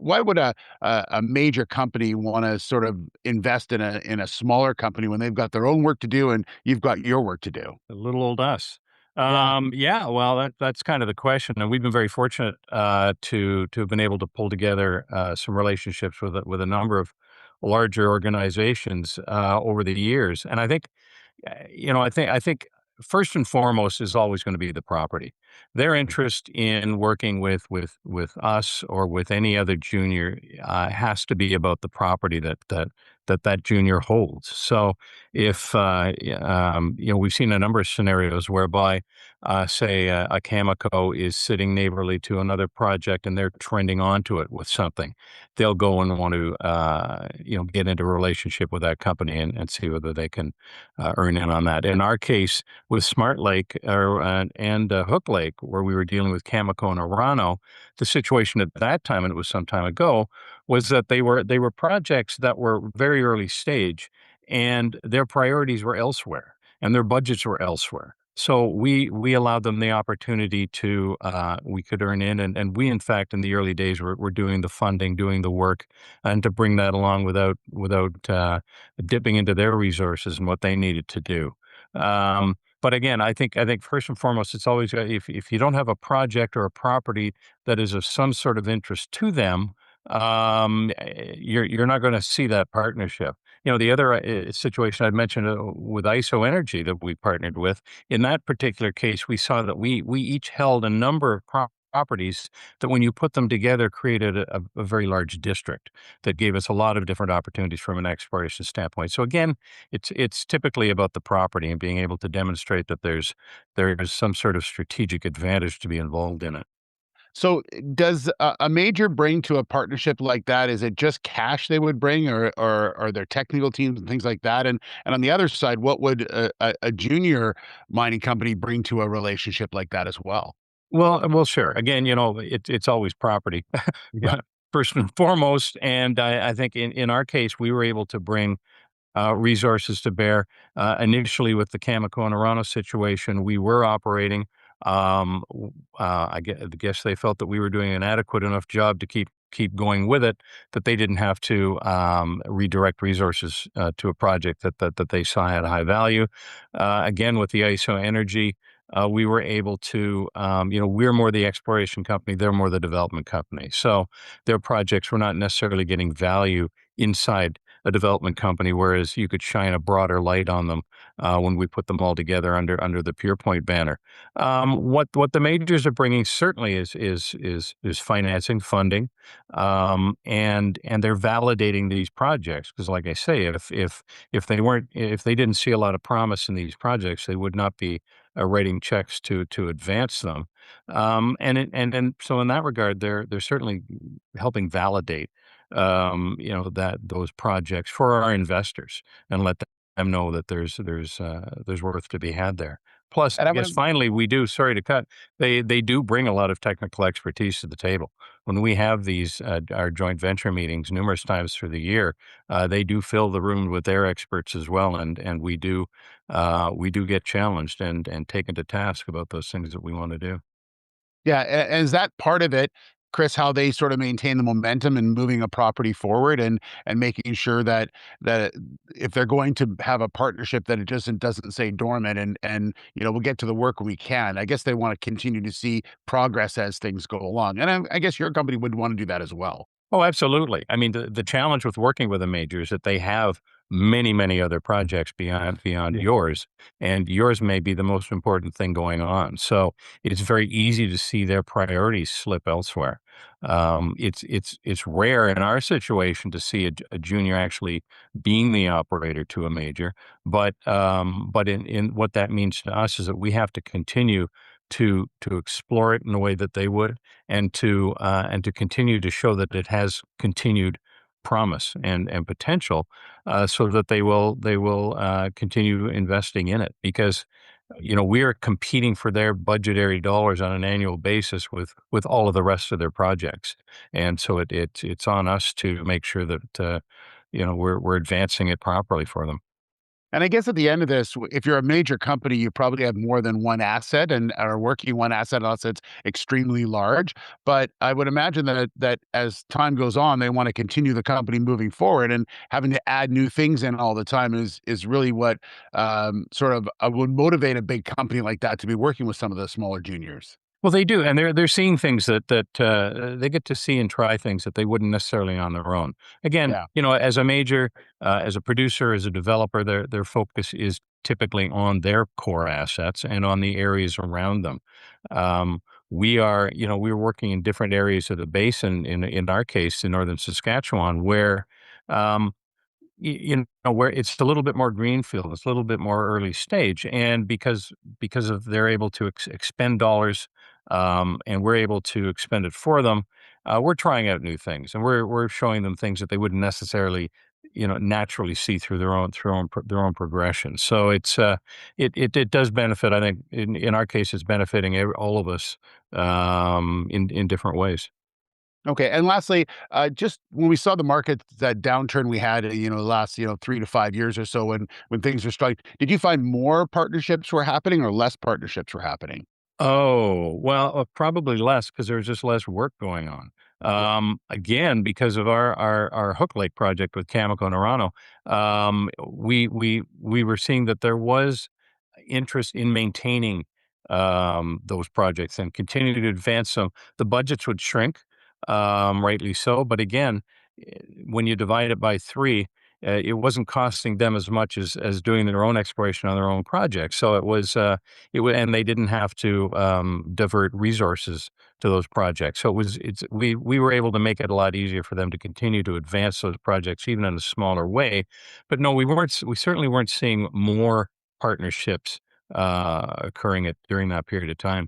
why would a major company want to sort of invest in a smaller company when they've got their own work to do and you've got your work to do? A little old us. Yeah. Yeah, well, that's kind of the question, and we've been very fortunate to have been able to pull together some relationships with a number of larger organizations over the years. And I think, I think first and foremost is always going to be the property. Their interest in working with us or with any other junior has to be about the property that junior holds. So if we've seen a number of scenarios whereby, say, a Cameco is sitting neighborly to another project and they're trending onto it with something, they'll go and want to get into a relationship with that company and see whether they can earn in on that. In our case, with Smart Lake and Hook Lake, where we were dealing with Cameco and Orano, the situation at that time, and it was some time ago, was that they were projects that were very early stage, and their priorities were elsewhere, and their budgets were elsewhere. So we allowed them the opportunity to we could earn in, and we in fact in the early days were doing the funding, doing the work, and to bring that along without dipping into their resources and what they needed to do. But again, I think first and foremost, it's always if you don't have a project or a property that is of some sort of interest to them, you're not going to see that partnership. The other situation I'd mentioned with ISO Energy that we partnered with, in that particular case, we saw that we each held a number of properties that, when you put them together, created a very large district that gave us a lot of different opportunities from an exploration standpoint. So again, it's typically about the property and being able to demonstrate that there's some sort of strategic advantage to be involved in it. So, does a major bring to a partnership like that? Is it just cash they would bring, or are there technical teams and things like that? And on the other side, what would a junior mining company bring to a relationship like that as well? Well, sure. Again, it's always property, Yeah. first and foremost. And I think in our case, we were able to bring resources to bear. Initially, with the Cameco and Orano situation, we were operating. I guess they felt that we were doing an adequate enough job to keep going with it, that they didn't have to redirect resources to a project that they saw had high value. Again, with the ISO Energy, we were able to, we're more the exploration company, they're more the development company. So their projects were not necessarily getting value inside a development company, whereas you could shine a broader light on them when we put them all together under the Purepoint banner. What the majors are bringing certainly is financing, funding, and they're validating these projects, because, like I say, if they didn't see a lot of promise in these projects, they would not be writing checks to advance them. And so in that regard, they're certainly helping validate that those projects for our investors, and let them know that there's worth to be had there. Plus, And I I guess would finally, we do, sorry to cut, they do bring a lot of technical expertise to the table. When we have these our joint venture meetings numerous times through the year, they do fill the room with their experts as well, and we do get challenged and taken to task about those things that we want to do. Yeah, and is that part of it, Chris, how they sort of maintain the momentum and moving a property forward and making sure that if they're going to have a partnership, that it just doesn't stay dormant and we'll get to the work when we can. I guess they want to continue to see progress as things go along. And I guess your company would want to do that as well. Oh, absolutely. I mean, the challenge with working with a major is that they have many, many other projects beyond Yeah. yours, and yours may be the most important thing going on. So it's very easy to see their priorities slip elsewhere. It's rare in our situation to see a junior actually being the operator to a major, but in what that means to us is that we have to continue to explore it in the way that they would, and to continue to show that it has continued promise and potential, so that they will continue investing in it, because we are competing for their budgetary dollars on an annual basis with all of the rest of their projects, and so it's on us to make sure that we're advancing it properly for them. And I guess at the end of this, if you're a major company, you probably have more than one asset and are working one asset unless it's extremely large. But I would imagine that as time goes on, they want to continue the company moving forward, and having to add new things in all the time is really what sort of would motivate a big company like that to be working with some of the smaller juniors. Well, they do, and they're seeing things that they get to see and try things that they wouldn't necessarily on their own. Again, Yeah. as a major, as a producer, as a developer, their focus is typically on their core assets and on the areas around them. We are, we're working in different areas of the basin. In our case, in northern Saskatchewan, where um, where it's a little bit more greenfield, it's a little bit more early stage, and because of they're able to expend dollars, and we're able to expend it for them, we're trying out new things, and we're showing them things that they wouldn't necessarily, naturally see through their own progression. So it does benefit. I think in our case, it's benefiting all of us in different ways. Okay, and lastly, just when we saw the market, that downturn we had, the last, 3 to 5 years or so, when things were struggling, did you find more partnerships were happening or less partnerships were happening? Oh, well, probably less because there's just less work going on. Again, because of our Hook Lake project with Cameco and Orano, we were seeing that there was interest in maintaining those projects and continuing to advance them. The budgets would shrink, rightly so. But again, when you divide it by three, it wasn't costing them as much as doing their own exploration on their own projects. So and they didn't have to divert resources to those projects. So we were able to make it a lot easier for them to continue to advance those projects, even in a smaller way. But no, we certainly weren't seeing more partnerships occurring during that period of time.